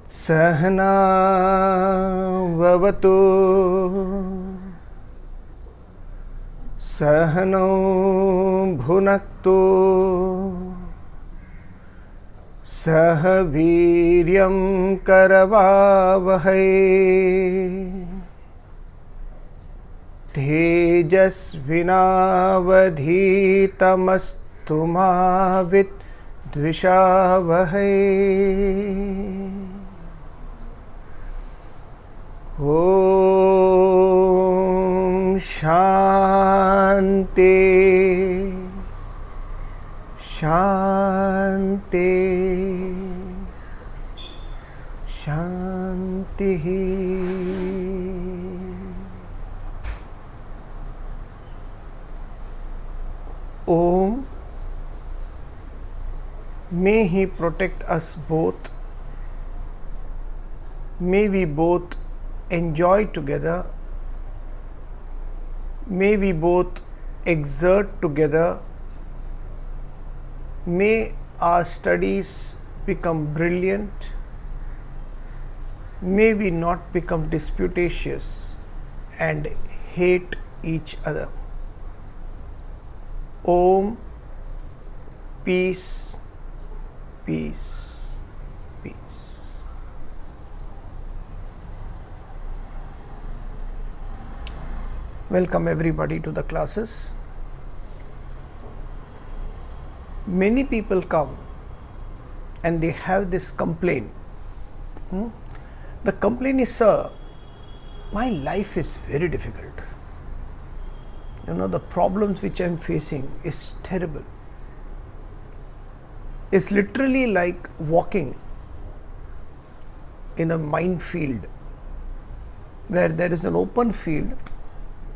Sahana Vavatu Sahano Bhunaktu Sahaviryam Karavavahai Tejasvinavadhitamastu ma vidvishavahai. Om Shanti Shanti Shanti. Om, may He protect us both. May we both enjoy together. May we both exert together. May our studies become brilliant. May we not become disputatious and hate each other. Om, peace, peace, peace. Welcome everybody to the classes. Many people come and they have this complaint. The complaint is, sir, my life is very difficult. The problems which I am facing is terrible. It's literally like walking in a minefield where there is an open field.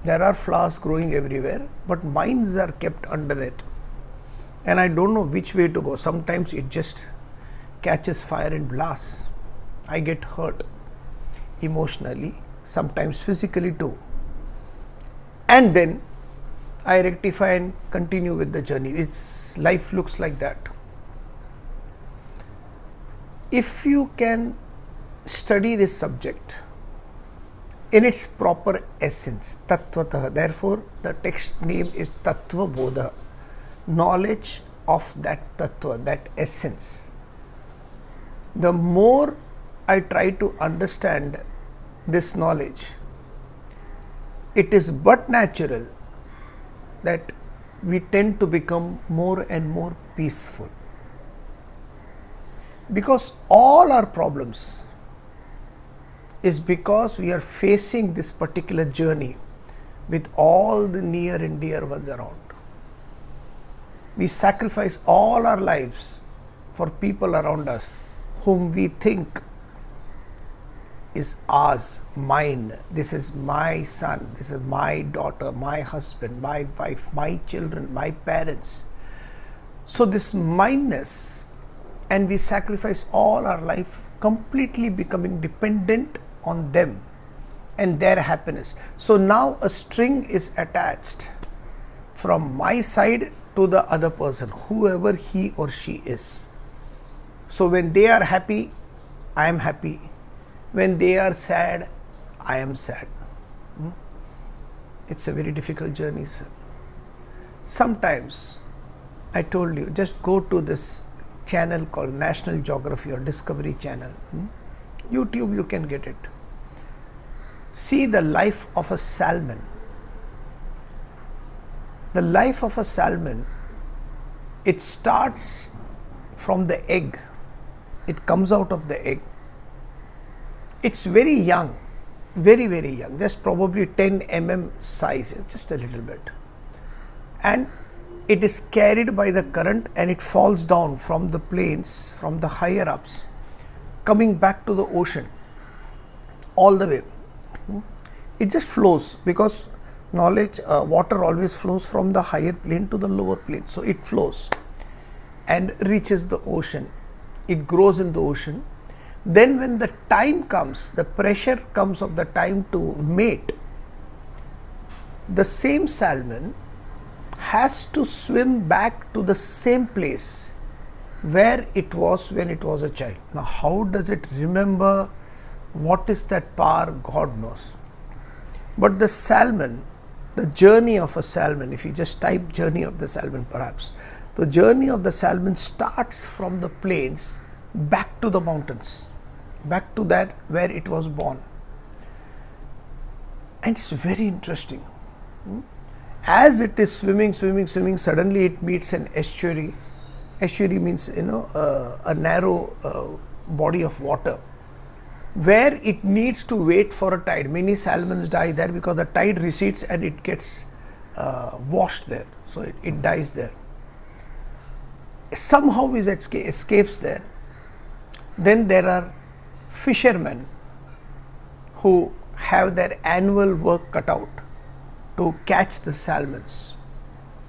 There are flowers growing everywhere, but mines are kept under it. And I don't know which way to go. Sometimes it just catches fire and blasts. I get hurt emotionally, sometimes physically too. And then I rectify and continue with the journey. Life looks like that. If you can study this subject in its proper essence, Tattva-Bodhah. Therefore, the text name is Tattva-Bodhah, knowledge of that Tattva, that essence. The more I try to understand this knowledge, it is but natural that we tend to become more and more peaceful. Because all our problems is because we are facing this particular journey with all the near and dear ones around. We sacrifice all our lives for people around us whom we think is ours, mine. This is my son, this is my daughter, my husband, my wife, my children, my parents. So this mineness, and we sacrifice all our life completely becoming dependent on them and their happiness. So now a string is attached from my side to the other person, whoever he or she is. So when they are happy, I am happy. When they are sad, I am sad. It's a very difficult journey, sir. Sometimes, I told you, just go to this channel called National Geography or Discovery Channel. YouTube, you can get it. See the life of a salmon. The life of a salmon, it starts from the egg. It comes out of the egg. It's very young, very, very young, just probably 10 mm size, just a little bit. And it is carried by the current and it falls down from the plains, from the higher ups, coming back to the ocean all the way. It just flows because water always flows from the higher plane to the lower plane. So it flows and reaches the ocean. It grows in the ocean. Then when the time comes, the pressure comes of the time to mate, the same salmon has to swim back to the same place where it was when it was a child. Now, how does it remember? What is that power? God knows. But the salmon, the journey of a salmon, if you just type journey of the salmon perhaps, the journey of the salmon starts from the plains back to the mountains, back to that where it was born. And it's very interesting. As it is swimming, suddenly it meets an estuary. Estuary means, a narrow body of water where it needs to wait for a tide. Many salmons die there because the tide recedes and it gets washed there. So it dies there. Somehow it escapes there. Then there are fishermen who have their annual work cut out to catch the salmons.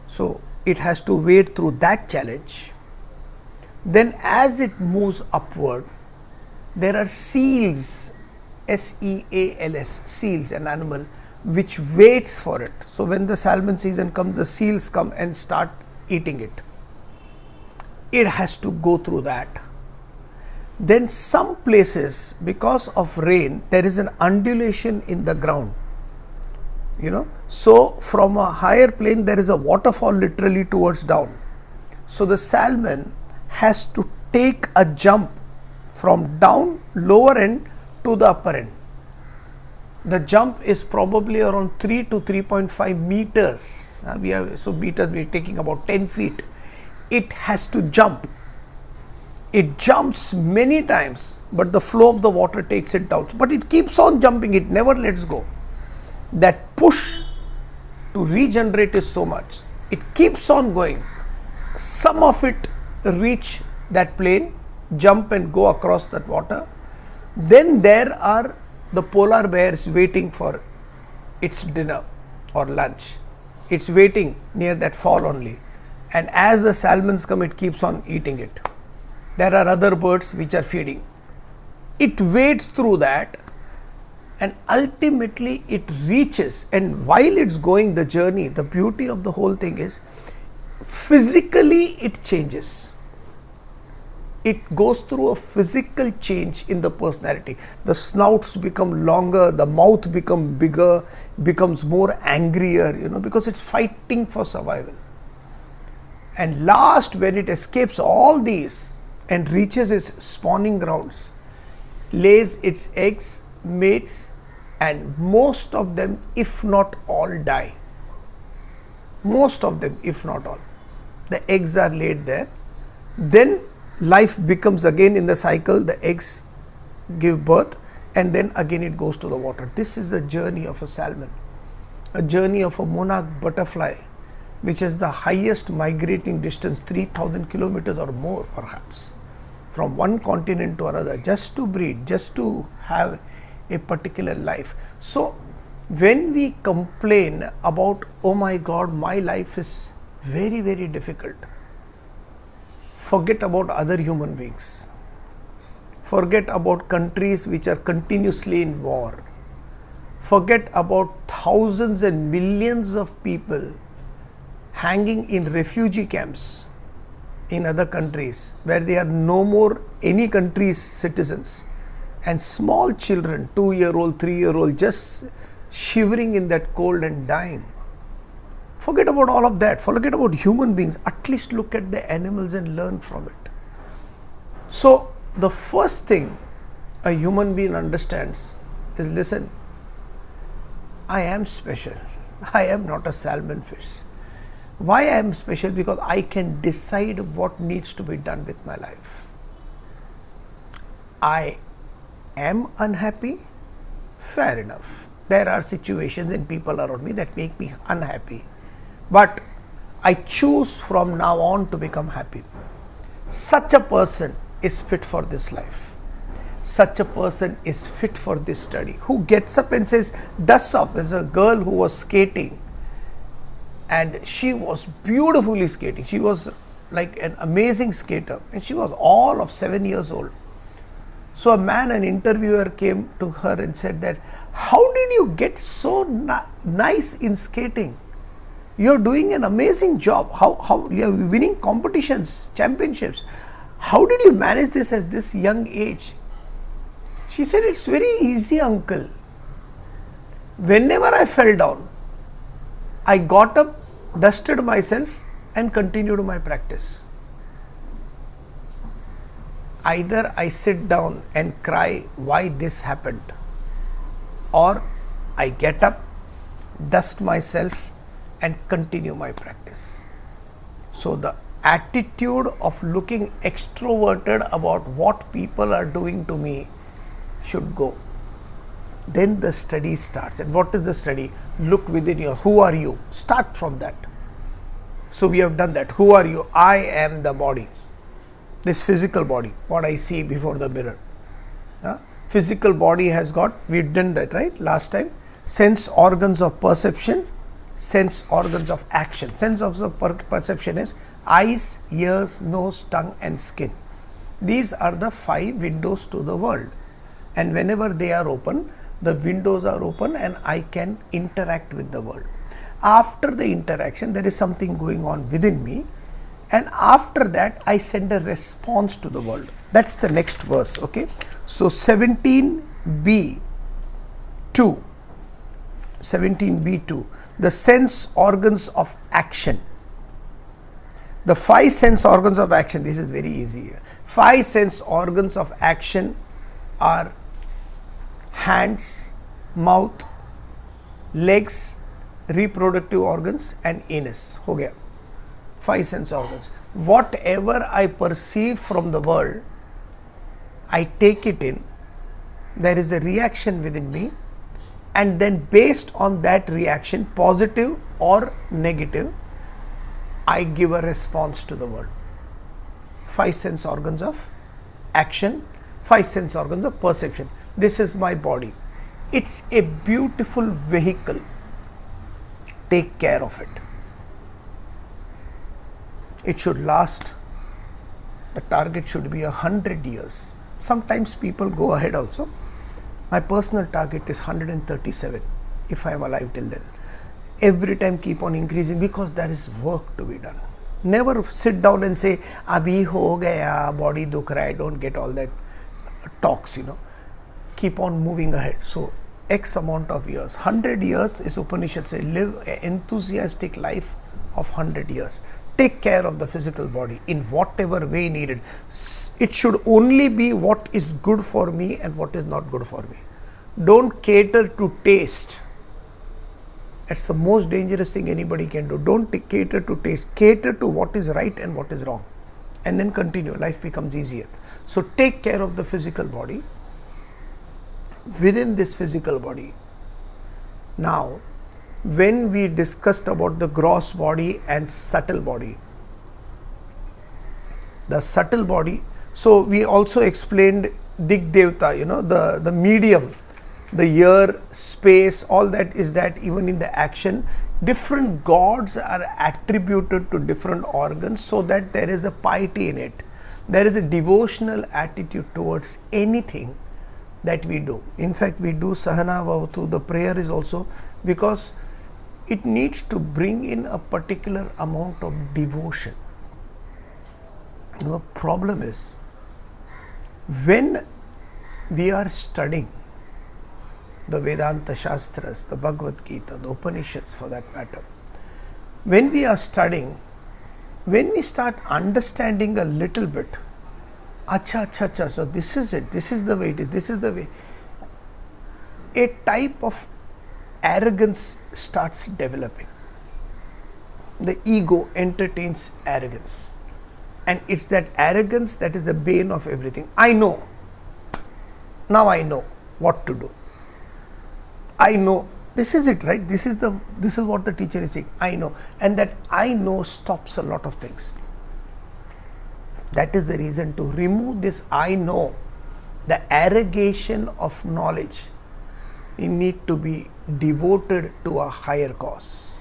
So it has to wade through that challenge. Then as it moves upward, there are seals, seals, seals, an animal which waits for it. So when the salmon season comes, the seals come and start eating it. It has to go through that. Then some places, because of rain, there is an undulation in the ground. So from a higher plane there is a waterfall literally towards down. So the salmon has to take a jump from down lower end to the upper end. The jump is probably around 3 to 3.5 meters. Meters we are taking about 10 feet. It has to jump. It jumps many times, but the flow of the water takes it down. But it keeps on jumping, it never lets go. That push to regenerate is so much. It keeps on going. Some of it reach that plane, jump and go across that water. Then there are the polar bears waiting for its dinner or lunch. It's waiting near that fall only. And as the salmons come, it keeps on eating it. There are other birds which are feeding. It wades through that and ultimately it reaches. And while it's going the journey, the beauty of the whole thing is physically it changes. It goes through a physical change in the personality. The snouts become longer, the mouth becomes bigger, becomes more angrier, because it's fighting for survival. And last, when it escapes all these and reaches its spawning grounds, lays its eggs, mates, and most of them, if not all, die. Most of them, if not all. The eggs are laid there. Then life becomes again in the cycle, the eggs give birth and then again it goes to the water. This is the journey of a salmon, a journey of a monarch butterfly, which is the highest migrating distance, 3,000 kilometers or more perhaps, from one continent to another, just to breed, just to have a particular life. So when we complain about, oh my God, my life is very, very difficult, forget about other human beings. Forget about countries which are continuously in war. Forget about thousands and millions of people hanging in refugee camps in other countries where they are no more any country's citizens, and small children, 2-year-old, 3-year-old, just shivering in that cold and dying. Forget about all of that. Forget about human beings. At least look at the animals and learn from it. So the first thing a human being understands is, listen, I am special. I am not a salmon fish. Why I am special? Because I can decide what needs to be done with my life. I am unhappy? Fair enough. There are situations and people around me that make me unhappy. But I choose from now on to become happy. Such a person is fit for this life. Such a person is fit for this study. Who gets up and says, dusts off. There's a girl who was skating and she was beautifully skating. She was like an amazing skater and she was all of 7 years old. So an interviewer came to her and said that, how did you get so nice in skating? You're doing an amazing job. How you're winning competitions, championships. How did you manage this at this young age? She said, it's very easy, uncle. Whenever I fell down, I got up, dusted myself and continued my practice. Either I sit down and cry why this happened, or I get up, dust myself and continue my practice. So the attitude of looking extroverted about what people are doing to me should go. Then the study starts. And what is the study? Look within you. Who are you? Start from that. So we have done that. Who are you? I am the body. This physical body, what I see before the mirror. Physical body has got, we've done that, right? Last time. Sense organs of perception, sense organs of action. Sense of the perception is eyes, ears, nose, tongue and skin. These are the 5 windows to the world. And whenever they are open, the windows are open and I can interact with the world. After the interaction, there is something going on within me, and after that I send a response to the world. That's the next verse. Okay, so 17b2, 17b2, the sense organs of action. The 5 sense organs of action, this is very easy. 5 sense organs of action are hands, mouth, legs, reproductive organs and anus. Ho gaya. 5 sense organs. Whatever I perceive from the world, I take it in. There is a reaction within me, and then based on that reaction, positive or negative, I give a response to the world. 5 sense organs of action, 5 sense organs of perception. This is my body. It's a beautiful vehicle. Take care of it. It should last. The target should be 100 years. Sometimes people go ahead also. My personal target is 137 if I am alive till then. Every time keep on increasing because there is work to be done. Never sit down and say, Abhi ho gaya, body dukh raha hai. Don't get all that talks, Keep on moving ahead. So, X amount of years. 100 years is Upanishad say, live an enthusiastic life of 100 years. Take care of the physical body in whatever way needed. It should only be what is good for me and what is not good for me. Don't cater to taste. That's the most dangerous thing anybody can do. Don't cater to taste. Cater to what is right and what is wrong. And then continue. Life becomes easier. So take care of the physical body. Within this physical body. Now, when we discussed about the gross body and subtle body, the subtle body, so we also explained Dig Devta, the medium, the ear, space, all that is that even in the action, different gods are attributed to different organs so that there is a piety in it. There is a devotional attitude towards anything that we do. In fact, we do Sahana Vavatu, the prayer is also because it needs to bring in a particular amount of devotion. The problem is when we are studying the Vedanta Shastras, the Bhagavad Gita, the Upanishads for that matter, when we are studying, when we start understanding a little bit, acha, so this is it, this is the way it is, this is the way, a type of arrogance starts developing. The ego entertains arrogance, and it's that arrogance that is the bane of everything. I know, now I know what to do. I know, this is it, right? This is what the teacher is saying. I know, and that I know stops a lot of things. That is the reason to remove this I know, the arrogation of knowledge. We need to be devoted to a higher cause.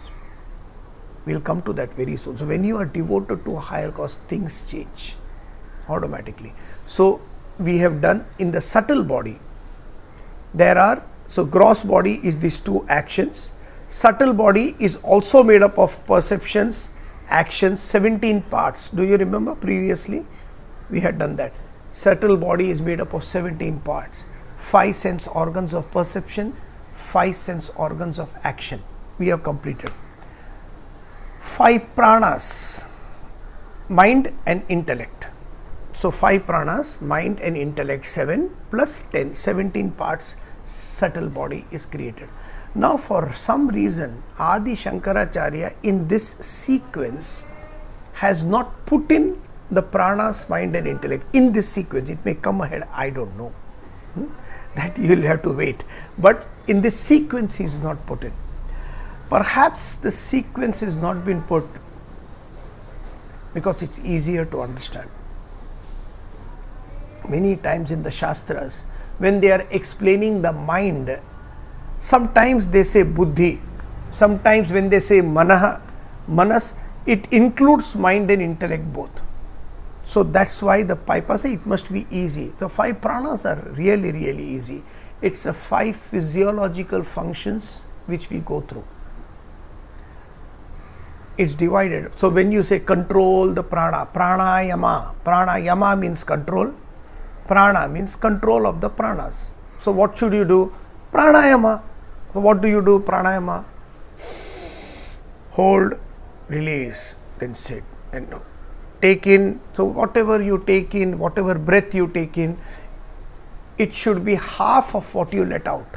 We'll come to that very soon. So when you are devoted to a higher cause, things change automatically. So we have done in the subtle body, there are So gross body is these two actions. Subtle body is also made up of perceptions, actions, 17 parts. Do you remember previously? We had done that. Subtle body is made up of 17 parts. 5 sense organs of perception, 5 sense organs of action. We have completed. 5 pranas, mind and intellect. So 5 pranas, mind and intellect, 7 plus 10, 17 parts, subtle body is created. Now for some reason, Adi Shankaracharya in this sequence has not put in the pranas, mind and intellect in this sequence. It may come ahead, I don't know. That you will have to wait. But in this sequence he is not put in. Perhaps the sequence has not been put because it's easier to understand. Many times in the Shastras, when they are explaining the mind, sometimes they say buddhi, sometimes when they say manas, it includes mind and intellect both. So that's why the Paipa say it must be easy. So 5 pranas are really, really easy. It's a 5 physiological functions which we go through. It's divided. So when you say control the prana, pranayama means control, prana means control of the pranas. So what should you do? Pranayama. So what do you do? Pranayama. Hold, release, then sit, and no. Take in. So whatever you take in, whatever breath you take in, it should be half of what you let out.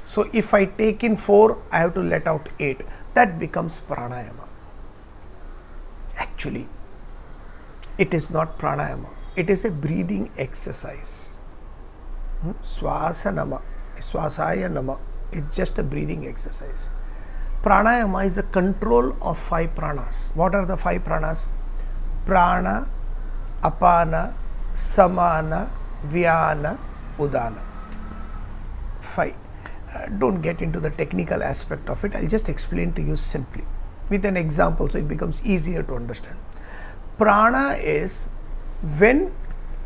So if I take in 4, I have to let out 8. That becomes pranayama. Actually, it is not pranayama. It is a breathing exercise. Swasa swasaya nama. It's just a breathing exercise. Pranayama is the control of 5 pranas. What are the 5 pranas? Prana, apana, samana, vyana, udana. 5. Don't get into the technical aspect of it. I'll just explain to you simply with an example so it becomes easier to understand. Prana is when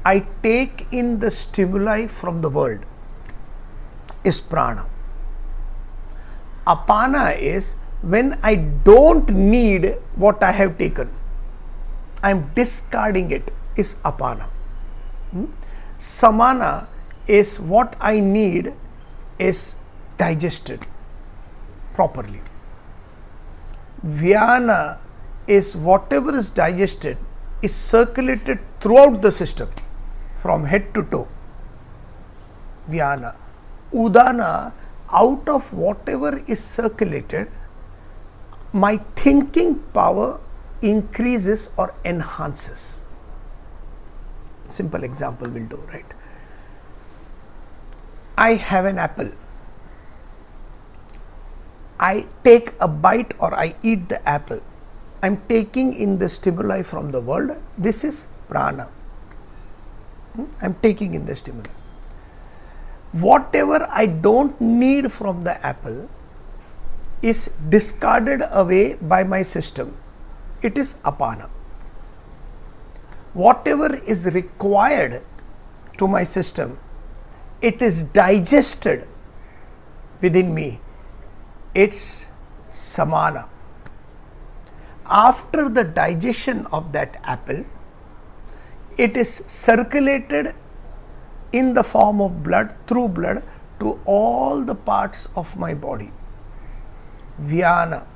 I take in the stimuli from the world, is prana. Apana is when I don't need what I have taken, I am discarding it, is apana. Samana is what I need is digested properly. Vyana is whatever is digested is circulated throughout the system from head to toe. Vyana. Udana, out of whatever is circulated, my thinking power increases or enhances. Simple example will do, right? I have an apple. I take a bite or I eat the apple. I am taking in the stimuli from the world. This is prana. I am taking in the stimuli. Whatever I don't need from the apple is discarded away by my system. It is apana. Whatever is required to my system, it is digested within me. It's samana. After the digestion of that apple, it is circulated in the form of blood, through blood, to all the parts of my body. Vyana.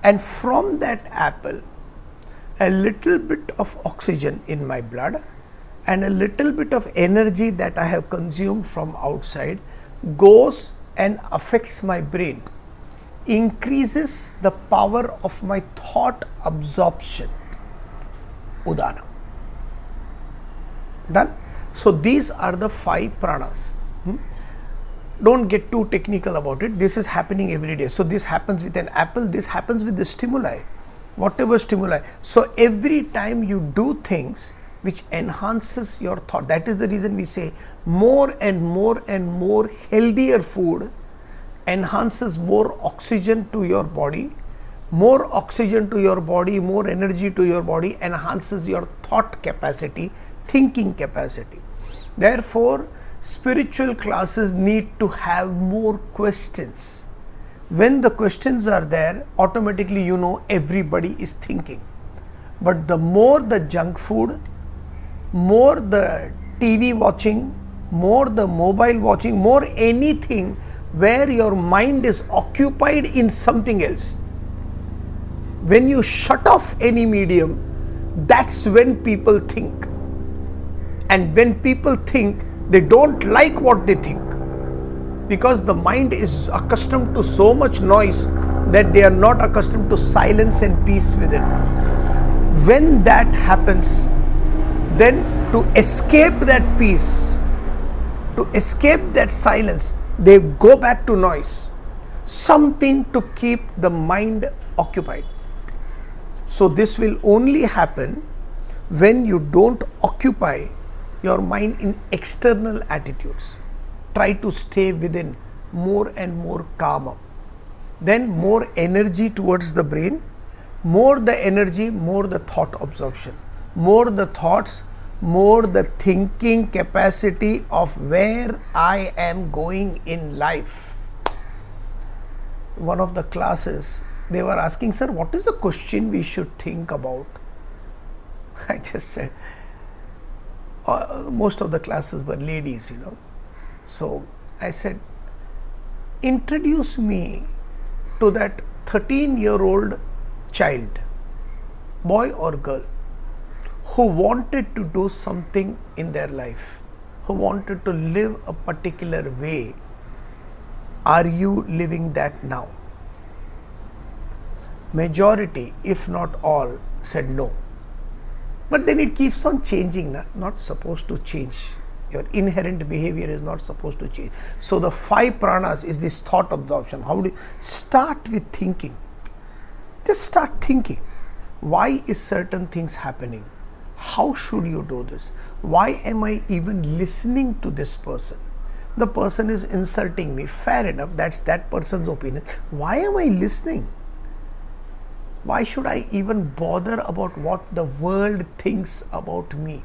And from that apple, a little bit of oxygen in my blood and a little bit of energy that I have consumed from outside goes and affects my brain, increases the power of my thought absorption. Udana. Done? So these are the 5 pranas. Don't get too technical about it. This is happening every day. So this happens with an apple, this happens with the stimuli, whatever stimuli. So every time you do things which enhances your thought, that is the reason we say more and more and more healthier food enhances more oxygen to your body. More oxygen to your body, more energy to your body enhances your thought capacity, thinking capacity. Therefore, spiritual classes need to have more questions. When the questions are there, automatically you know everybody is thinking. But the more the junk food, more the TV watching, more the mobile watching, more anything where your mind is occupied in something else. When you shut off any medium, that's when people think. And when people think, they don't like what they think, because the mind is accustomed to so much noise that they are not accustomed to silence and peace within. When that happens, then to escape that peace, to escape that silence, they go back to noise, something to keep the mind occupied. So this will only happen when you don't occupy your mind in external attitudes. Try to stay within, more and more calmer. Then more energy towards the brain, more the energy, more the thought absorption, more the thoughts, more the thinking capacity of where I am going in life. One of the classes, they were asking, sir, what is the question we should think about? I just said, most of the classes were ladies, So I said, introduce me to that 13-year-old child, boy or girl, who wanted to do something in their life, who wanted to live a particular way. Are you living that now? Majority, if not all, said no. But then it keeps on changing, not supposed to change. Your inherent behavior is not supposed to change. So the 5 pranas is this thought absorption. How do you start with thinking? Just start thinking. Why is certain things happening? How should you do this? Why am I even listening to this person? The person is insulting me. Fair enough, that's that person's opinion. Why am I listening? Why should I even bother about what the world thinks about me?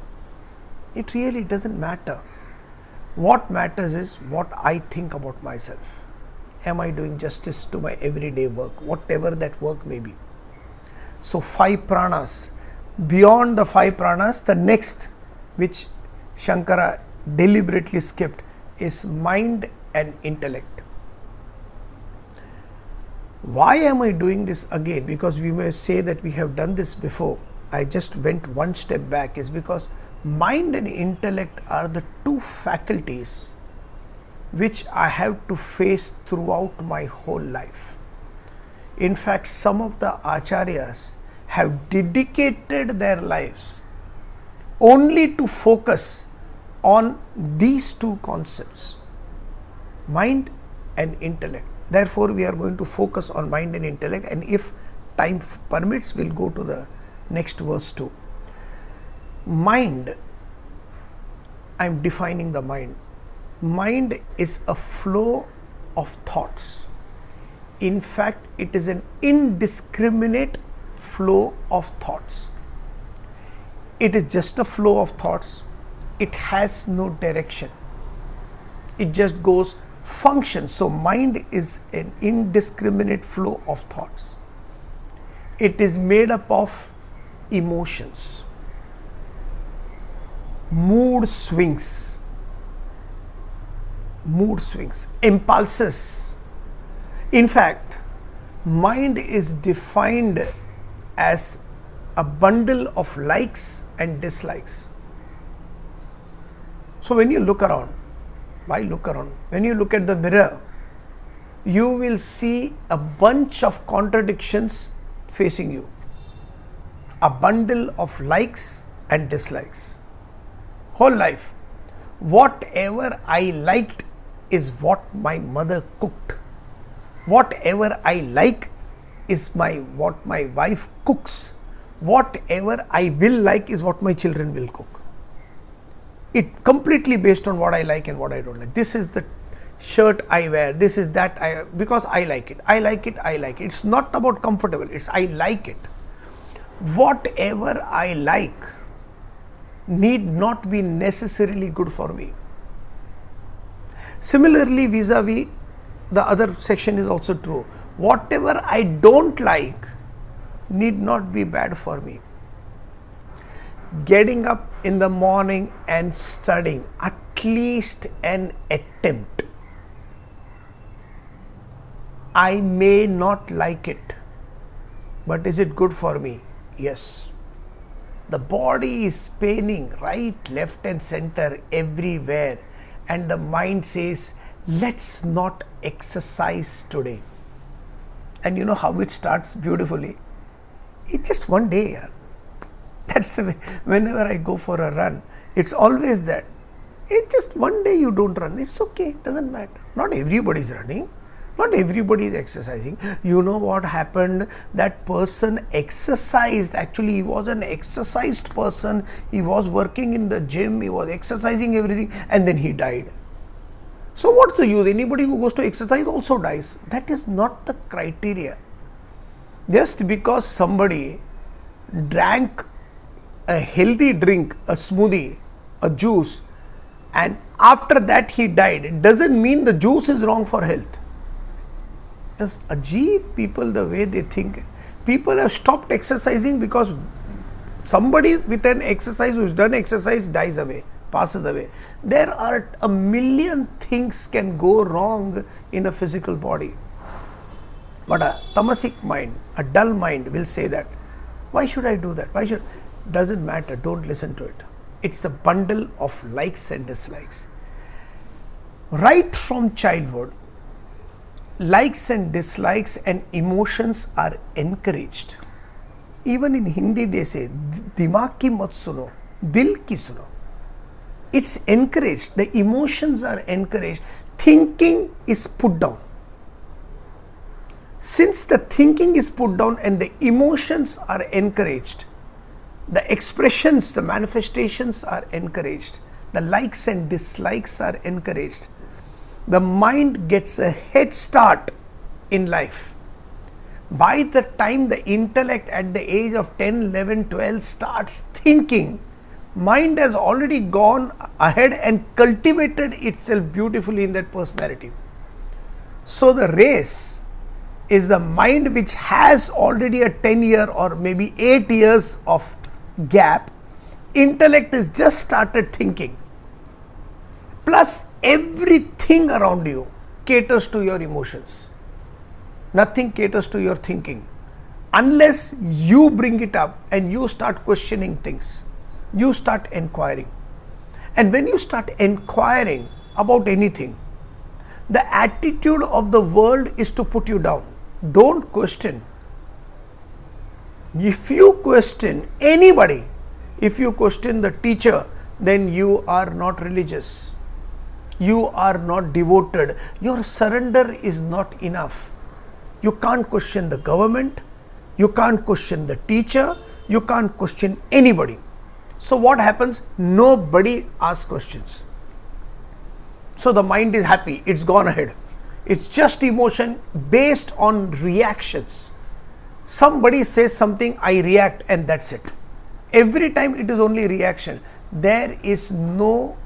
It really doesn't matter. What matters is what I think about myself. Am I doing justice to my everyday work, whatever that work may be? So 5 pranas. Beyond the 5 pranas, the next, which Shankara deliberately skipped, is mind and intellect. Why am I doing this again? Because we may say that we have done this before. I just went one step back, is because mind and intellect are the 2 faculties which I have to face throughout my whole life. In fact, some of the acharyas have dedicated their lives only to focus on these 2 concepts, mind and intellect. Therefore, we are going to focus on mind and intellect, and if time permits, we'll go to the next verse too. Mind, I'm defining the mind. Mind is a flow of thoughts. In fact, it is an indiscriminate flow of thoughts. It is just a flow of thoughts. It has no direction. It just goes, functions. So mind is an indiscriminate flow of thoughts. It is made up of emotions, mood swings, impulses. In fact, mind is defined as a bundle of likes and dislikes. So when you look around, why look around? When you look at the mirror, you will see a bunch of contradictions facing you. A bundle of likes and dislikes. Whole life. Whatever I liked is what my mother cooked. Whatever I like is what my wife cooks. Whatever I will like is what my children will cook. It completely based on what I like and what I don't like. This is the shirt I wear, this is that because I like it. I like it. It's not about comfortable, it's I like it. Whatever I like need not be necessarily good for me. Similarly, vis-a-vis the other section is also true. Whatever I don't like need not be bad for me. Getting up in the morning and studying, at least an attempt. I may not like it, but is it good for me? Yes. The body is paining right, left and center, everywhere, and the mind says, let's not exercise today. And you know how it starts beautifully? It's just one day. Yeah. That's the way. Whenever I go for a run, it's always that. It's just one day you don't run. It's okay. It doesn't matter. Not everybody is running. Not everybody is exercising. You know what happened? That person exercised. Actually, he was an exercised person. He was working in the gym. He was exercising everything. And then he died. So what's the use? Anybody who goes to exercise also dies. That is not the criteria. Just because somebody drank a healthy drink, a smoothie, a juice, and after that he died, it doesn't mean the juice is wrong for health. Yes, Ajib people, the way they think. People have stopped exercising because somebody with an exercise who's done exercise dies away, passes away. There are a million things can go wrong in a physical body. But a tamasic mind, a dull mind will say that, why should I do that? Why should? Doesn't matter, don't listen to it. It's a bundle of likes and dislikes. Right from childhood, likes and dislikes and emotions are encouraged. Even in Hindi they say, dimag ki mat suno, dil ki suno. It's encouraged. The emotions are encouraged. Thinking is put down. Since the thinking is put down and the emotions are encouraged, the expressions, the manifestations are encouraged. The likes and dislikes are encouraged. The mind gets a head start in life. By the time the intellect at the age of 10, 11, 12 starts thinking, mind has already gone ahead and cultivated itself beautifully in that personality. So the race is the mind which has already a 10-year or maybe 8 years of gap. Intellect has just started thinking. Plus everything around you caters to your emotions. Nothing caters to your thinking. Unless you bring it up and you start questioning things. You start inquiring. And when you start inquiring about anything, the attitude of the world is to put you down. Don't question. If you question anybody, if you question the teacher, then you are not religious. You are not devoted. Your surrender is not enough. You can't question the government. You can't question the teacher. You can't question anybody. So what happens? Nobody asks questions. So the mind is happy. It's gone ahead. It's just emotion based on reactions. Somebody says something, I react, and that's it. Every time it is only reaction. There is no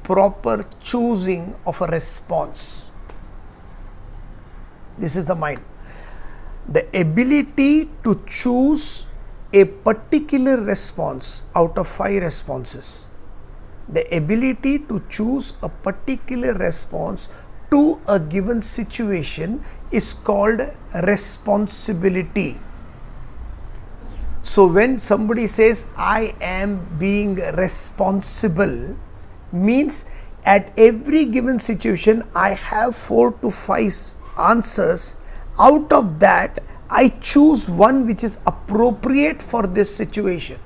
proper choosing of a response. This is the mind. The ability to choose a particular response out of 5 responses. The ability to choose a particular response to a given situation is called responsibility. So when somebody says, I am being responsible, means at every given situation, I have 4 to 5 answers. Out of that, I choose one which is appropriate for this situation.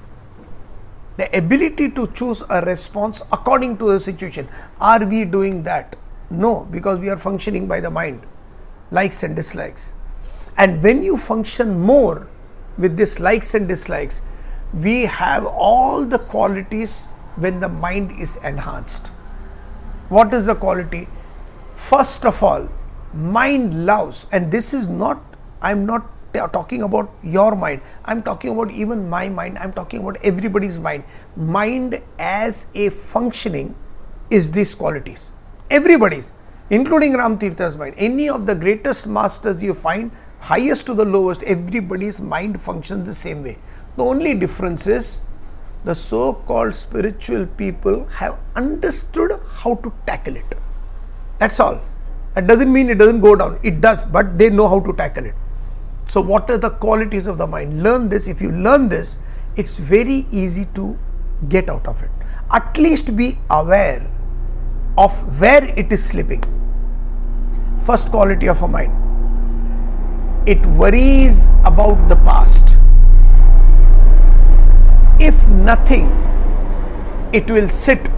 The ability to choose a response according to the situation. Are we doing that? No, because we are functioning by the mind, likes and dislikes. And when you function more with this likes and dislikes, we have all the qualities when the mind is enhanced. What is the quality? First of all, mind loves, and this is not, I'm not talking about your mind, I'm talking about even my mind, I'm talking about everybody's mind. Mind as a functioning is these qualities. Everybody's. including Ramtirtha's mind. Any of the greatest masters you find, highest to the lowest, everybody's mind functions the same way. The only difference is the so-called spiritual people have understood how to tackle it. That's all. That doesn't mean it doesn't go down. It does, but they know how to tackle it. So what are the qualities of the mind? Learn this. If you learn this, it's very easy to get out of it. At least be aware of where it is slipping. First quality of a mind. It worries about the past. If nothing, it will sit.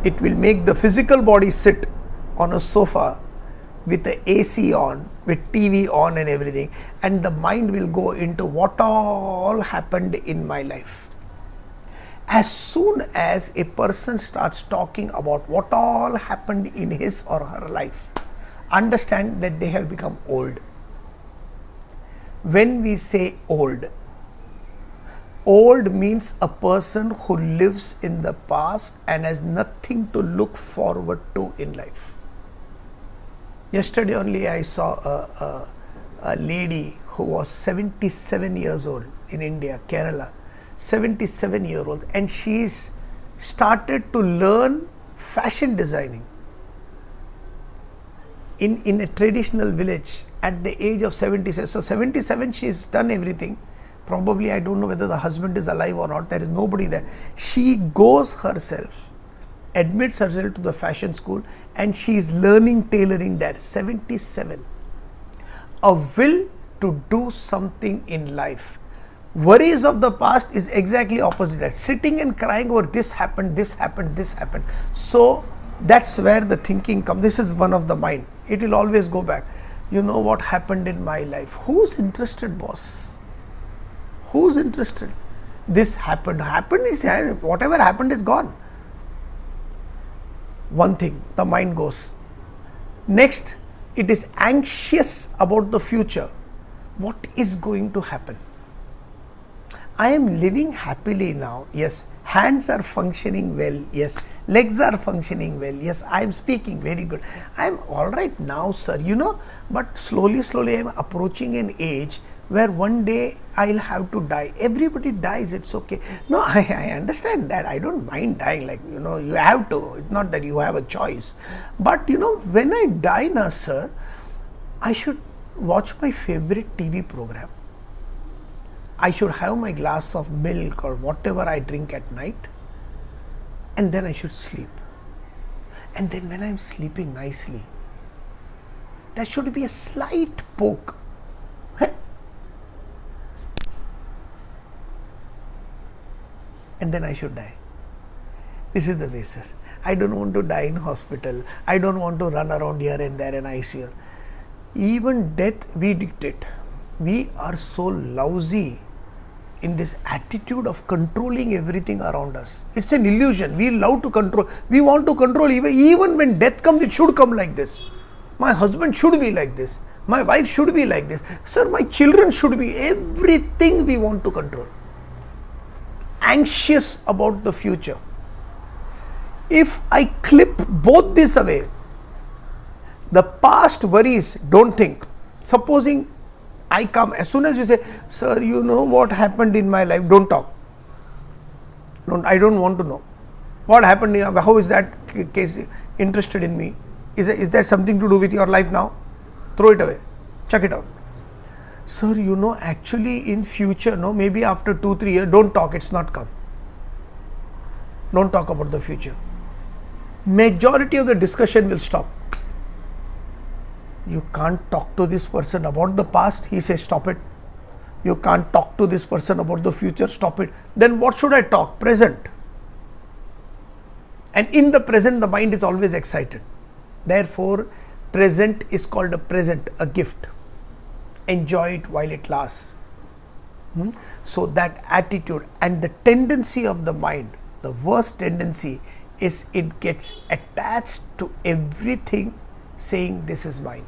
It will make the physical body sit on a sofa with the AC on, with TV on and everything, and the mind will go into what all happened in my life. As soon as a person starts talking about what all happened in his or her life, understand that they have become old. When we say old, old means a person who lives in the past and has nothing to look forward to in life. Yesterday only I saw a lady who was 77 years old in India, Kerala, 77-year-old, and she's started to learn fashion designing in a traditional village at the age of 77. So 77, she's done everything. Probably, I don't know whether the husband is alive or not. There is nobody there. She goes herself, admits herself to the fashion school, and she is learning tailoring there. 77. A will to do something in life. Worries of the past is exactly opposite that. Sitting and crying over this happened, this happened, this happened. So that's where the thinking comes. This is one of the mind. It will always go back. You know what happened in my life? Who's interested, boss? Who's interested? This happened. Happened is, whatever happened is gone. One thing, the mind goes. Next, it is anxious about the future. What is going to happen? I am living happily now. Yes. Hands are functioning well. Yes. Legs are functioning well. Yes. I am speaking very good. I am all right now, sir. But slowly I am approaching an age where one day I'll have to die. Everybody dies. It's okay. No, I understand that. I don't mind dying. You have to. It's not that you have a choice. But when I die now, sir, I should watch my favorite TV program. I should have my glass of milk or whatever I drink at night, and then I should sleep. And then when I'm sleeping nicely, there should be a slight poke. And then I should die. This is the way, sir. I don't want to die in hospital. I don't want to run around here and there in ICU. Even death we dictate. We are so lousy in this attitude of controlling everything around us. It's an illusion. We love to control. We want to control even when death comes, it should come like this. My husband should be like this. My wife should be like this. Sir, my children should be. Everything we want to control. Anxious about the future. If I clip both this away, the past worries, don't think. Supposing I come, as soon as you say, sir, you know what happened in my life, don't talk. I don't want to know. What happened, how is that case interested in me? Is that something to do with your life now? Throw it away. Check it out. Sir, actually in future, maybe after 2-3 years, don't talk, it's not come. Don't talk about the future. Majority of the discussion will stop. You can't talk to this person about the past, he says stop it. You can't talk to this person about the future, stop it. Then what should I talk? Present. And in the present, the mind is always excited. Therefore, present is called a present, a gift. Enjoy it while it lasts. So that attitude and the tendency of the mind, the worst tendency is it gets attached to everything saying this is mine.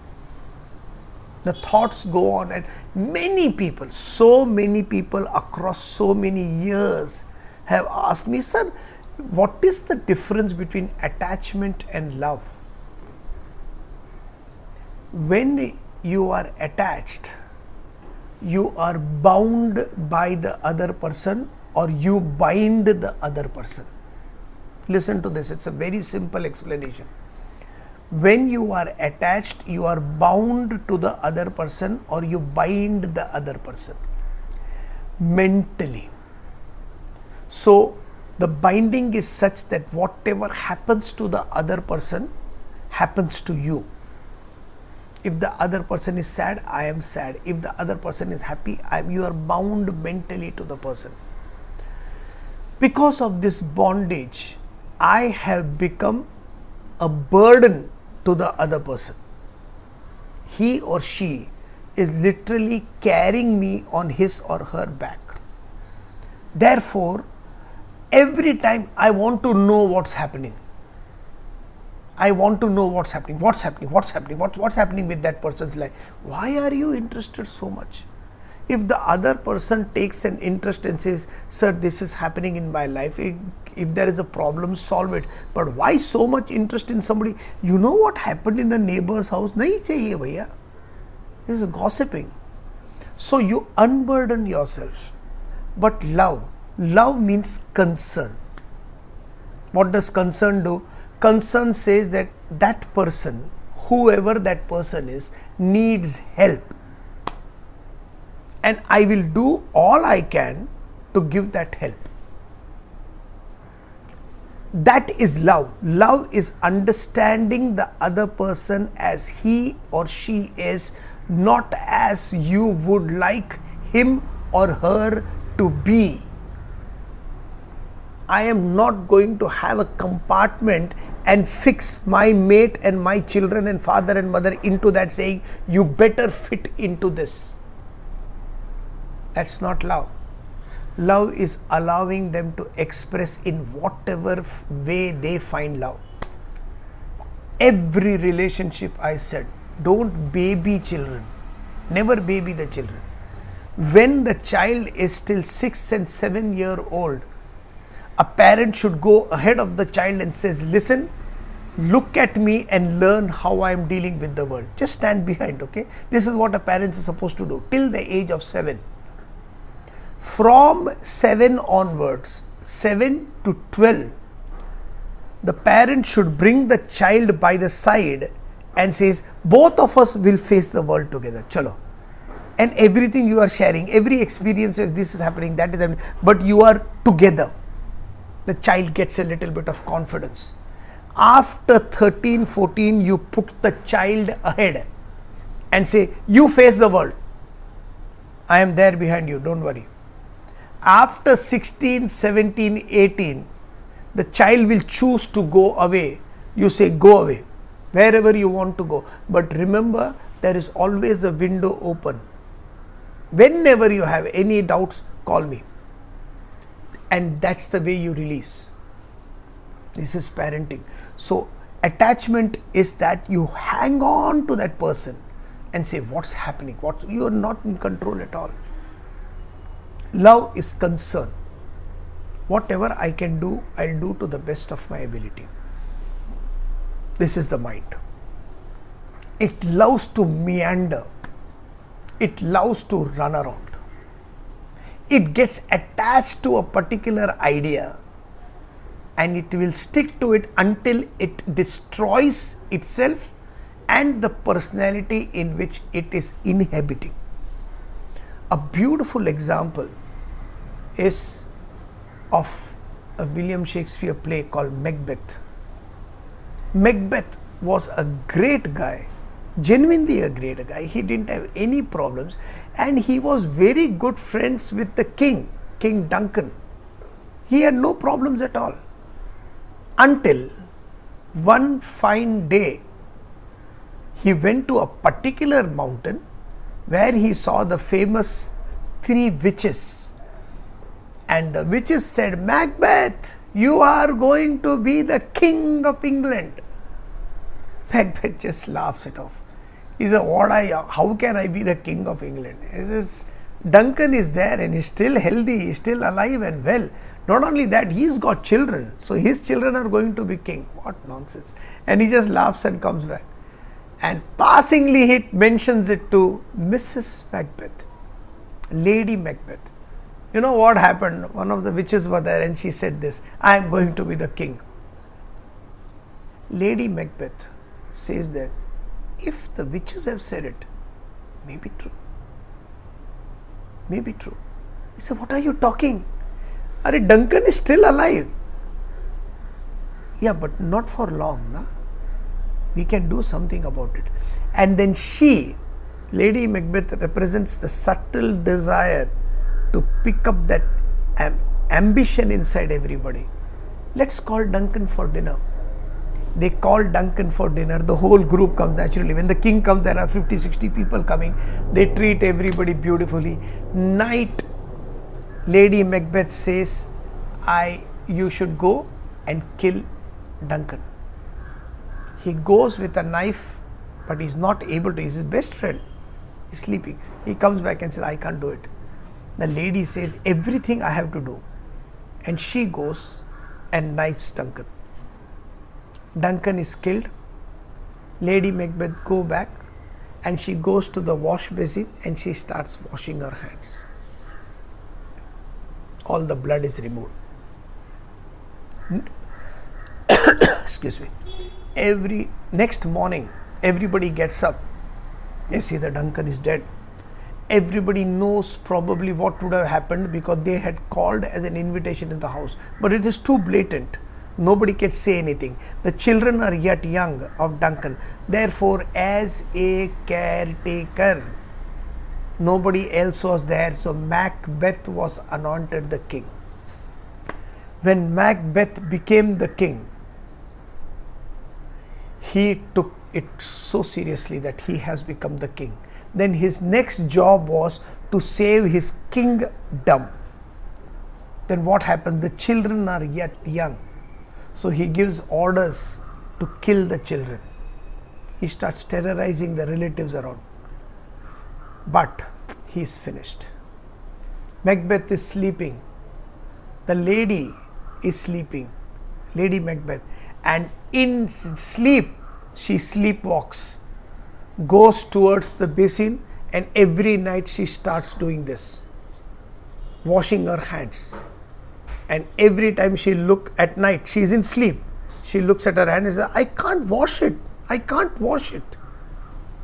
The thoughts go on, and so many people across so many years have asked me, sir, what is the difference between attachment and love? When you are attached, you are bound by the other person or you bind the other person. Listen to this, it's a very simple explanation. When you are attached, you are bound to the other person or you bind the other person mentally. So the binding is such that whatever happens to the other person happens to you. If the other person is sad, I am sad. If the other person is happy, you are bound mentally to the person. Because of this bondage, I have become a burden to the other person. He or she is literally carrying me on his or her back. Therefore, every time I want to know what's happening. I want to know what's happening with that person's life. Why are you interested so much? If the other person takes an interest and says, sir, this is happening in my life, if there is a problem, solve it. But why so much interest in somebody? You know what happened in the neighbor's house? Nahi chahiye bhaiya. This is gossiping. So you unburden yourself. But love means concern. What does concern do? Concern says that that person, whoever that person is, needs help. And I will do all I can to give that help. That is love. Love is understanding the other person as he or she is, not as you would like him or her to be. I am not going to have a compartment and fix my mate and my children and father and mother into that, saying, you better fit into this. That's not love. Love is allowing them to express in whatever way they find love. Every relationship, I said, don't baby children. Never baby the children. When the child is still 6 and 7 year old, a parent should go ahead of the child and says, listen, look at me and learn how I am dealing with the world. Just stand behind, okay? This is what a parent is supposed to do till the age of 7. From 7 onwards, 7 to 12, the parent should bring the child by the side and says, both of us will face the world together. Chalo. And everything you are sharing, every experience, this is happening, that is happening, but you are together. The child gets a little bit of confidence. After 13, 14, you put the child ahead and say, you face the world. I am there behind you, don't worry. After 16, 17, 18, the child will choose to go away. You say, go away, wherever you want to go. But remember, there is always a window open. Whenever you have any doubts, call me. And that's the way you release. This is parenting. So attachment is that you hang on to that person and say, what's happening? You are not in control at all. Love is concern. Whatever I can do, I'll do to the best of my ability. This is the mind. It loves to meander. It loves to run around. It gets attached to a particular idea and it will stick to it until it destroys itself and the personality in which it is inhabiting. A beautiful example is of a William Shakespeare play called Macbeth. Macbeth was a great guy, genuinely a great guy. He didn't have any problems and he was very good friends with the king, King Duncan. He had no problems at all. Until one fine day, he went to a particular mountain where he saw the famous 3 witches. And the witches said, Macbeth, you are going to be the king of England. Macbeth just laughs it off. He said, how can I be the king of England? He says, Duncan is there and he's still healthy, he's still alive and well. Not only that, he's got children. So his children are going to be king. What nonsense. And he just laughs and comes back. and passingly it mentions it to Mrs. Macbeth, Lady Macbeth. You know what happened? One of the witches were there and she said this, I am going to be the king. Lady Macbeth says that if the witches have said it, may be true. May be true. He said, what are you talking? Are Duncan is still alive. Yeah, but not for long, na? We can do something about it. And then she, Lady Macbeth, represents the subtle desire to pick up that ambition inside everybody. Let's call Duncan for dinner. They call Duncan for dinner. The whole group comes naturally. When the king comes, there are 50, 60 people coming. They treat everybody beautifully. Night, Lady Macbeth says, you should go and kill Duncan. He goes with a knife, but he's not able to. He's his best friend. He's sleeping. He comes back and says, I can't do it. The lady says, everything I have to do. And she goes and knifes Duncan. Duncan is killed. Lady Macbeth goes back and she goes to the wash basin and she starts washing her hands. All the blood is removed. Excuse me. Next morning, everybody gets up. They see that Duncan is dead. Everybody knows probably what would have happened because they had called as an invitation in the house. But it is too blatant. Nobody can say anything. The children are yet young of Duncan. Therefore, as a caretaker, nobody else was there. So Macbeth was anointed the king. When Macbeth became the king, he took it so seriously that he has become the king. Then his next job was to save his kingdom. Then what happens? The children are yet young. So he gives orders to kill the children. He starts terrorizing the relatives around. But he is finished. Macbeth is sleeping. The lady is sleeping. Lady Macbeth. And in sleep, she sleepwalks, goes towards the basin, and every night she starts doing this, washing her hands. And every time she looks at night, she is in sleep, she looks at her hand and says, I can't wash it, I can't wash it.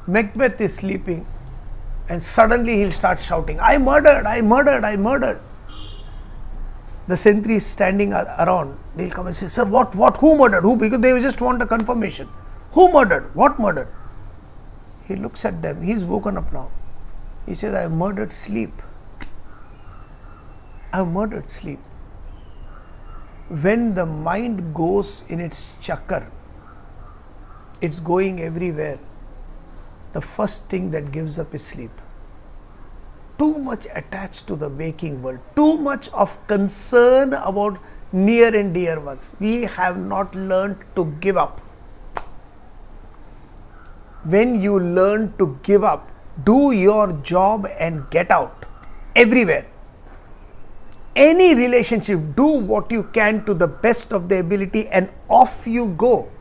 Macbeth is sleeping and suddenly he'll start shouting, I murdered, I murdered, I murdered. The sentries standing around, they'll come and say, sir, what, who murdered, who? Because they just want a confirmation. Who murdered? What murdered? He looks at them, he's woken up now. He says, I have murdered sleep. I have murdered sleep. When the mind goes in its chakra, it's going everywhere. The first thing that gives up is sleep. Too much attached to the waking world, too much of concern about near and dear ones. We have not learned to give up. When you learn to give up, do your job and get out. Everywhere. Any relationship, do what you can to the best of the ability and off you go.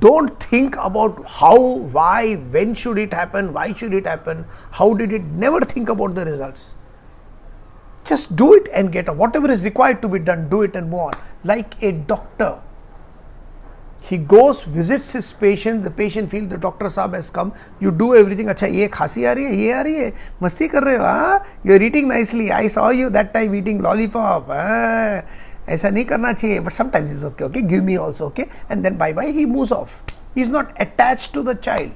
Don't think about how, why, when should it happen, why should it happen, how did it, never think about the results. Just do it and get out. Whatever is required to be done, do it and move on. Like a doctor. He goes, visits his patient, the patient feels the doctor Saab has come, you do everything, acha ye khasi aa rahi hai, ye aa rahi hai, masti kar rahe ho, haan? You are eating nicely, I saw you that time eating lollipop, haan? Aisa nahi karna chahiye, but sometimes it's okay, okay, give me also, okay, and then bye bye, he moves off. He is not attached to the child.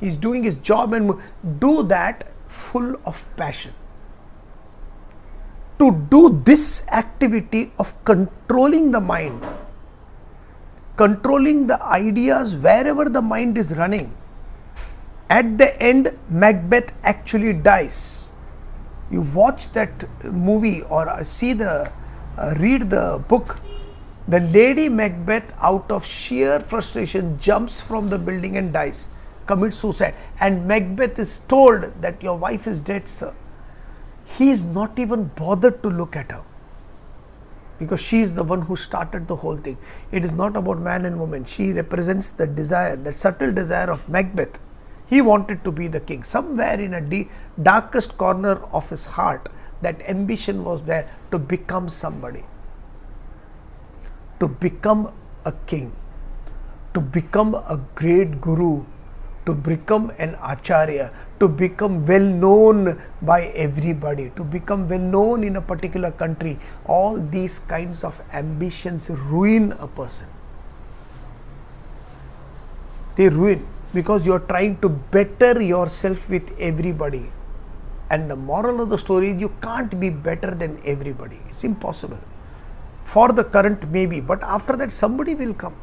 He is doing his job and do that full of passion. To do this activity of controlling the mind, controlling the ideas wherever the mind is running, at the end Macbeth actually dies. You watch that movie or read the book, the Lady Macbeth out of sheer frustration jumps from the building and dies, commits suicide, and Macbeth is told that your wife is dead, sir. He is not even bothered to look at her because she is the one who started the whole thing. It is not about man and woman. She represents the desire, that subtle desire of Macbeth. He wanted to be the king. Somewhere in a darkest corner of his heart, that ambition was there to become somebody, to become a king, to become a great guru, to become an acharya, to become well known by everybody, to become well known in a particular country. All these kinds of ambitions ruin a person. They ruin, because you are trying to better yourself with everybody. And the moral of the story is, you can't be better than everybody. It's impossible. For the current maybe, but after that somebody will come.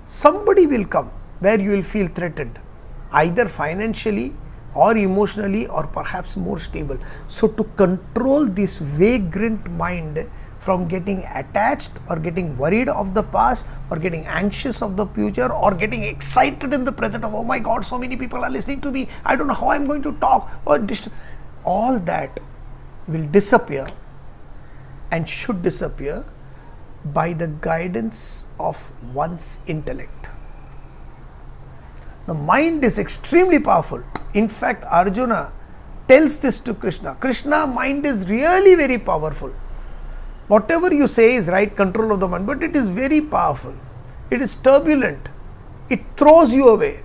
Somebody will come where you will feel threatened, either financially or emotionally or perhaps more stable. So to control this vagrant mind from getting attached or getting worried of the past or getting anxious of the future or getting excited in the present of, oh my God, so many people are listening to me, I don't know how I'm going to talk, or all that will disappear and should disappear by the guidance of one's intellect. The mind is extremely powerful. In fact, Arjuna tells this to Krishna. Krishna, mind is really very powerful. Whatever you say is right, control of the mind, but it is very powerful. It is turbulent. It throws you away.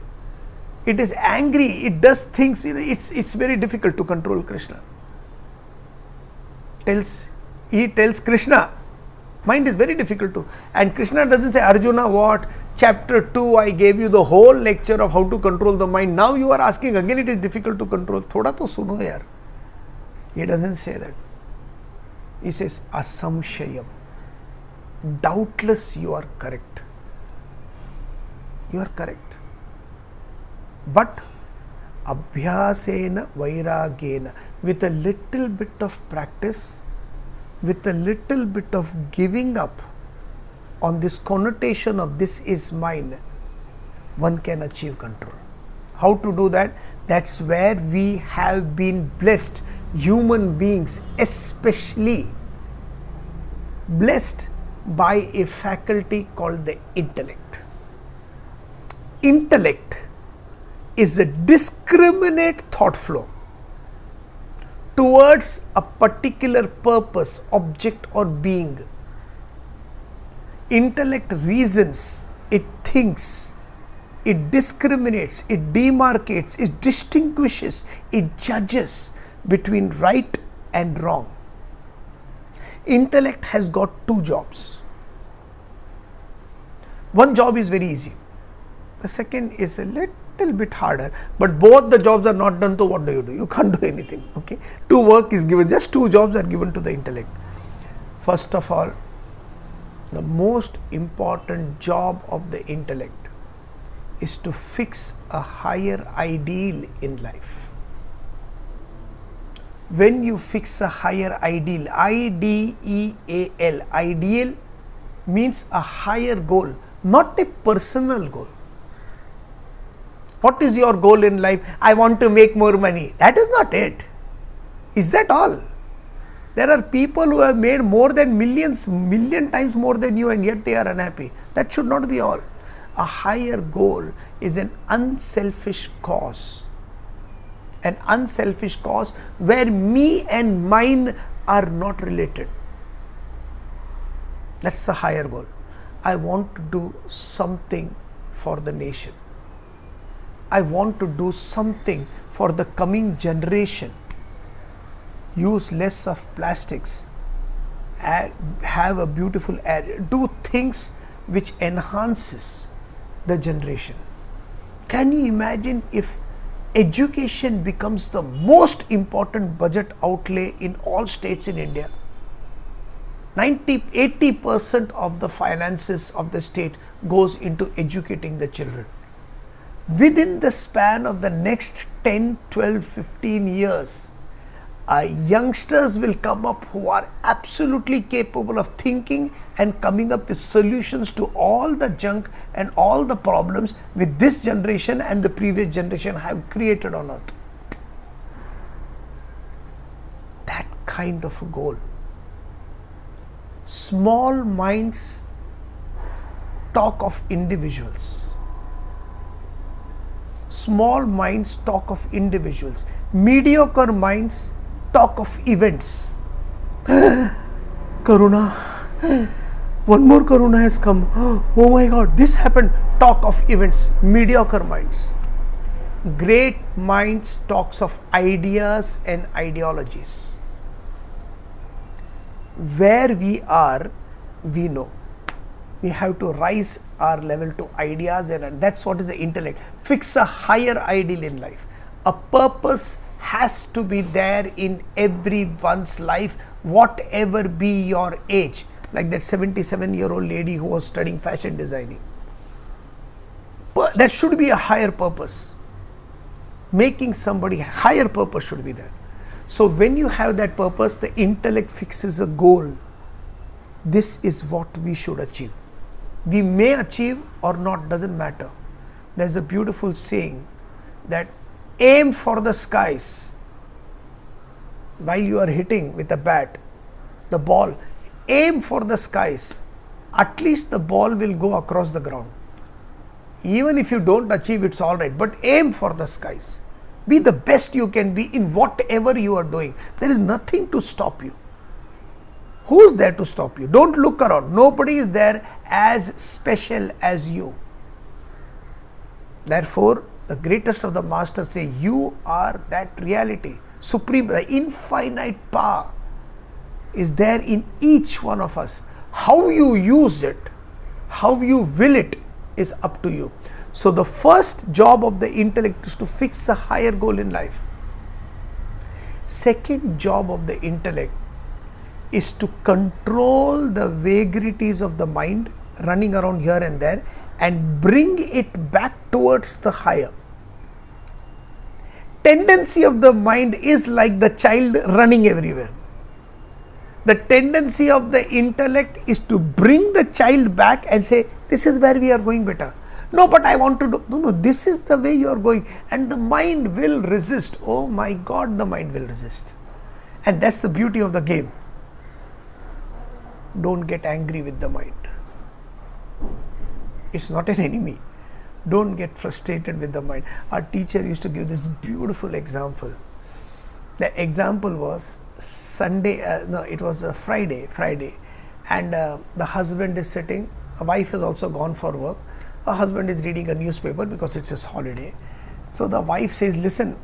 It is angry. It does things. It's very difficult to control Krishna. He tells Krishna, mind is very difficult to. And Krishna doesn't say, Arjuna, what? Chapter 2, I gave you the whole lecture of how to control the mind. Now you are asking again, it is difficult to control. Thoda to suno yaar. He doesn't say that. He says, asamshayam. Doubtless you are correct. You are correct. But abhyasena vairagena, with a little bit of practice, with a little bit of giving up on this connotation of this is mine, one can achieve control. How to do that? That's where we have been blessed, human beings especially, blessed by a faculty called the intellect. Intellect is a discriminate thought flow towards a particular purpose, object or being. Intellect reasons, it thinks, it discriminates, it demarcates, it distinguishes, it judges between right and wrong. Intellect has got two jobs. One job is very easy. The second is a little bit harder, but both the jobs are not done, so what do? You can't do anything. Okay, two work is given, just two jobs are given to the intellect. First of all, the most important job of the intellect is to fix a higher ideal in life. When you fix a higher ideal, I-D-E-A-L, ideal means a higher goal, not a personal goal. What is your goal in life? I want to make more money. That is not it. Is that all? There are people who have made more than million times more than you, and yet they are unhappy. That should not be all. A higher goal is an unselfish cause. An unselfish cause where me and mine are not related. That's the higher goal. I want to do something for the nation. I want to do something for the coming generation. Use less of plastics, have a beautiful air, do things which enhances the generation. Can you imagine if education becomes the most important budget outlay in all states in India? 80% of the finances of the state goes into educating the children. Within the span of the next 10, 12, 15 years, youngsters will come up who are absolutely capable of thinking and coming up with solutions to all the junk and all the problems with this generation and the previous generation have created on earth. That kind of a goal Small minds talk of individuals. Small minds talk of individuals. Mediocre minds talk of events. Karuna, one more Karuna has come. Oh my God, this happened. Talk of events. Mediocre minds. Great minds talks of ideas and ideologies. Where we are, we know. We have to rise our level to ideas, and that's what is the intellect. Fix a higher ideal in life. A purpose has to be there in everyone's life, whatever be your age. Like that 77-year-old lady who was studying fashion designing. But there should be a higher purpose. Making somebody higher purpose should be there. So when you have that purpose, the intellect fixes a goal. This is what we should achieve. We may achieve or not, doesn't matter. There's a beautiful saying that aim for the skies. While you are hitting with a bat, the ball, aim for the skies. At least the ball will go across the ground. Even if you don't achieve, it's alright, but aim for the skies. Be the best you can be in whatever you are doing. There is nothing to stop you. Who's there to stop you? Don't look around. Nobody is there as special as you. Therefore, the greatest of the masters say, you are that reality. Supreme, the infinite power is there in each one of us. How you use it, how you will it, is up to you. So the first job of the intellect is to fix a higher goal in life. Second job of the intellect is to control the vagaries of the mind running around here and there and bring it back towards the higher. Tendency of the mind is like the child running everywhere. The tendency of the intellect is to bring the child back and say, this is where we are going better. No, but I want to do, no, this is the way you are going. And the mind will resist. Oh my God, the mind will resist. And that's the beauty of the game. Don't get angry with the mind. It's not an enemy. Don't get frustrated with the mind. Our teacher used to give this beautiful example. The example was Sunday, it was a Friday, and the husband is sitting, a wife is also gone for work. A husband is reading a newspaper because it's his holiday. So the wife says, listen,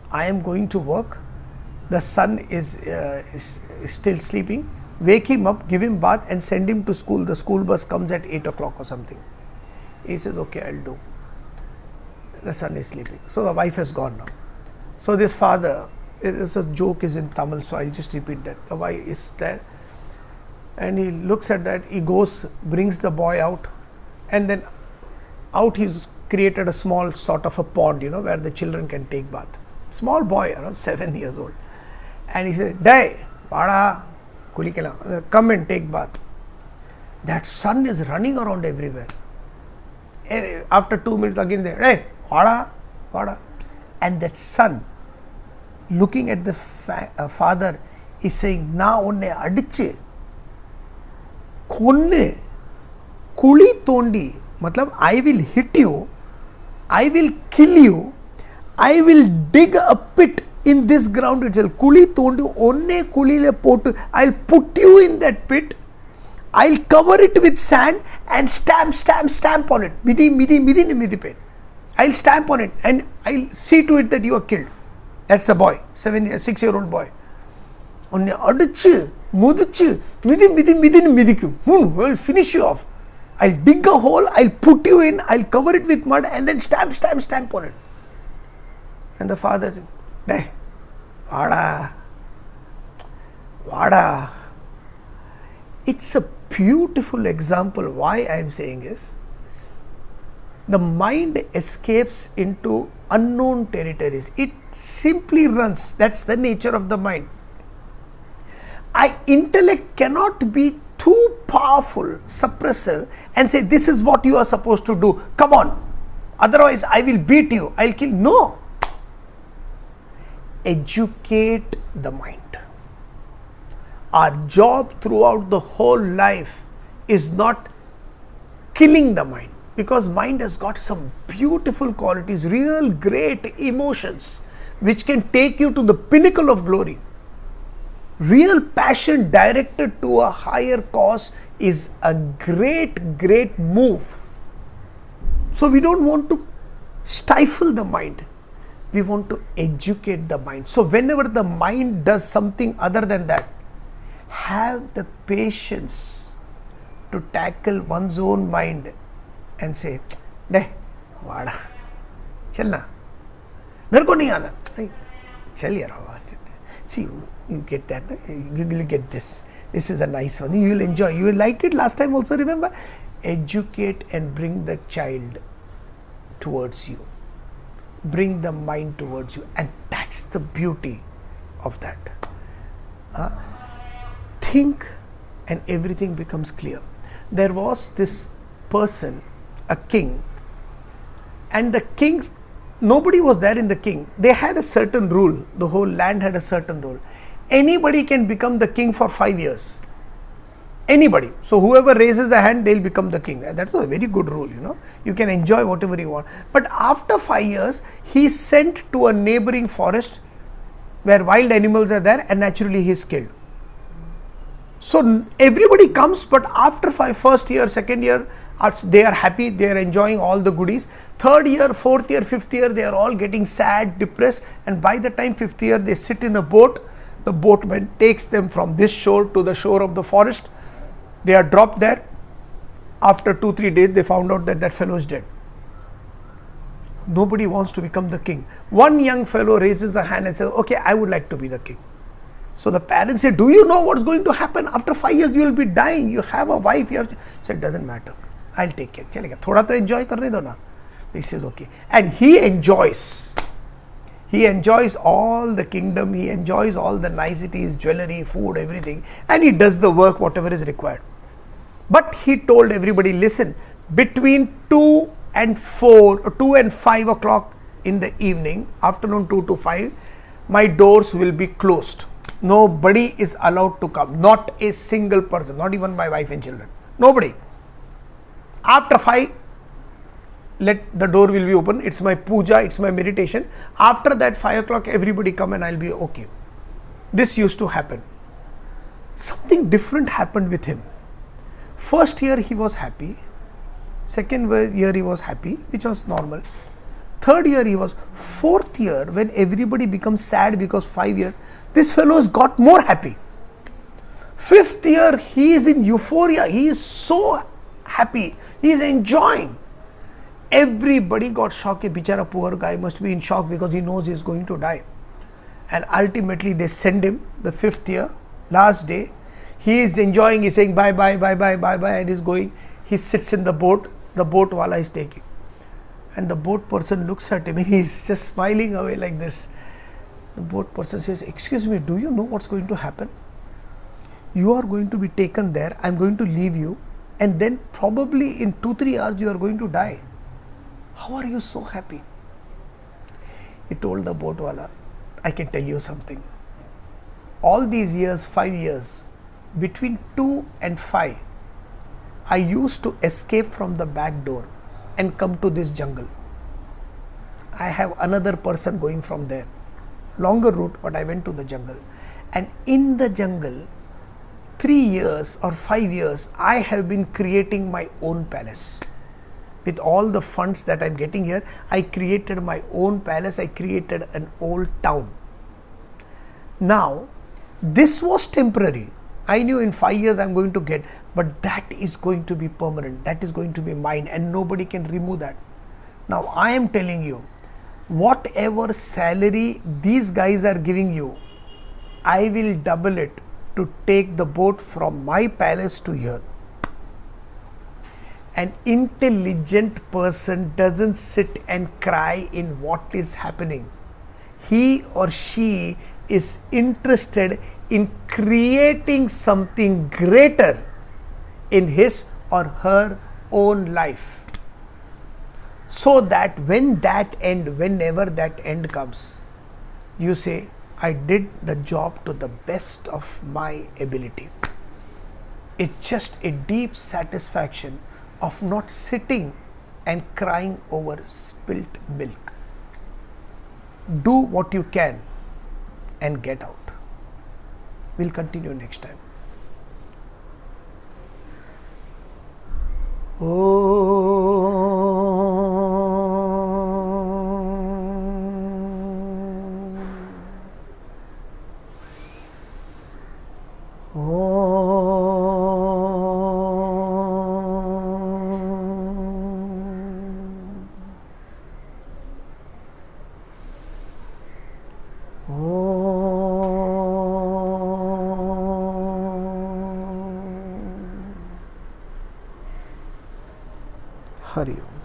I am going to work. The son is still sleeping. Wake him up, give him bath and send him to school. The school bus comes at 8 o'clock or something. He says, okay, I'll do. The son is sleeping. So the wife has gone now. So this father, it's a joke is in Tamil, so I'll just repeat that. The wife is there and he looks at that, he goes, brings the boy out, and then out he's created a small sort of a pond, where the children can take bath. Small boy, around 7 years old. And he said, Dai, Vada, Kulikala, come and take bath. That son is running around everywhere. After 2 minutes again there, hey, Vada, Vada. And that son, looking at the father, is saying, na onne adiche, konne, kuli tondi, matlab, I will hit you, I will kill you, I will dig a pit in this ground itself. Kuli tondi, onne kulile potu, I'll put you in that pit, I'll cover it with sand and stamp on it. Midi pen. I'll stamp on it and I'll see to it that you are killed. That's the boy, 6-year-old boy. Onne adichu, mudichu, midikum. I'll finish you off. I'll dig a hole, I'll put you in, I'll cover it with mud and then stamp on it. And the father said, hey, Vada. It's a beautiful example. Why I am saying is, the mind escapes into unknown territories. It simply runs. That's the nature of the mind. Intellect cannot be too powerful, suppressive, and say, this is what you are supposed to do. Come on. Otherwise, I will beat you. I'll kill. No. Educate the mind. Our job throughout the whole life is not killing the mind, because mind has got some beautiful qualities, real great emotions which can take you to the pinnacle of glory. Real passion directed to a higher cause is a great move. So we don't want to stifle the mind. We want to educate the mind. So whenever the mind does something other than that, have the patience to tackle one's own mind and say, "Deh, vada, chalna, mere ko nahi aana, chal yaar, see, you get that, you will get this. This is a nice one. You will enjoy. You liked it last time also, remember? Educate and bring the child towards you. Bring the mind towards you. And that's the beauty of that. Think and everything becomes clear. There was this person, a king, and the king's, nobody was there in the king. They had a certain rule. The whole land had a certain rule. Anybody can become the king for 5 years. Anybody. So whoever raises the hand, they'll become the king. That's a very good rule, you know. You can enjoy whatever you want. But after 5 years, he sent to a neighboring forest where wild animals are there, and naturally he is killed. So everybody comes, but after first year, second year, they are happy, they are enjoying all the goodies. Third year, fourth year, fifth year, they are all getting sad, depressed, and by the time fifth year, they sit in a boat. The boatman takes them from this shore to the shore of the forest. They are dropped there. After 2-3 days, they found out that that fellow is dead. Nobody wants to become the king. One young fellow raises the hand and says, "Okay, I would like to be the king." So the parents say, "Do you know what's going to happen? After 5 years, you will be dying. You have a wife." You have to. So it doesn't matter. I'll take care. Chalega. Thoda to enjoy karne do na. He says, "Okay." And he enjoys. He enjoys all the kingdom. He enjoys all the niceties, jewelry, food, everything. And he does the work, whatever is required. But he told everybody, "Listen, between 2 and 4, or 2 and 5 o'clock in the evening, afternoon 2 to 5, my doors will be closed. Nobody is allowed to come. Not a single person, not even my wife and children. Nobody. After 5, let the door will be open. It's my puja, it's my meditation. After that 5 o'clock, everybody come and I'll be okay." This used to happen. Something different happened with him. First year he was happy. Second year he was happy, which was normal. Third year he was. Fourth year, when everybody becomes sad because 5 years, this fellow has got more happy. Fifth year, he is in euphoria. He is so happy. He is enjoying. Everybody got shocked. A bichara poor guy must be in shock because he knows he is going to die. And ultimately they send him the 5th year, last day. He is enjoying. He is saying bye bye, bye bye, bye bye, and he is going. He sits in the boat. The boat wala is taking. And the boat person looks at him and he is just smiling away like this. The boat person says, "Excuse me, do you know what's going to happen? You are going to be taken there. I am going to leave you. And then probably in 2-3 hours you are going to die. How are you so happy?" He told the boat wala, "I can tell you something. All these years, 5 years, between 2 and 5, I used to escape from the back door and come to this jungle. I have another person going from there. Longer route, but I went to the jungle. And in the jungle, 3 years or 5 years, I have been creating my own palace. With all the funds that I'm getting here, I created my own palace. I created an old town. Now, this was temporary. I knew in 5 years I'm going to get, but that is going to be permanent. That is going to be mine, and nobody can remove that. Now, I am telling you, whatever salary these guys are giving you, I will double it to take the boat from my palace to here." An intelligent person doesn't sit and cry in what is happening. He or she is interested in creating something greater in his or her own life. So that when that end, whenever that end comes, you say, I did the job to the best of my ability. It's just a deep satisfaction of not sitting and crying over spilt milk. Do what you can and get out. We'll continue next time. Hari Om.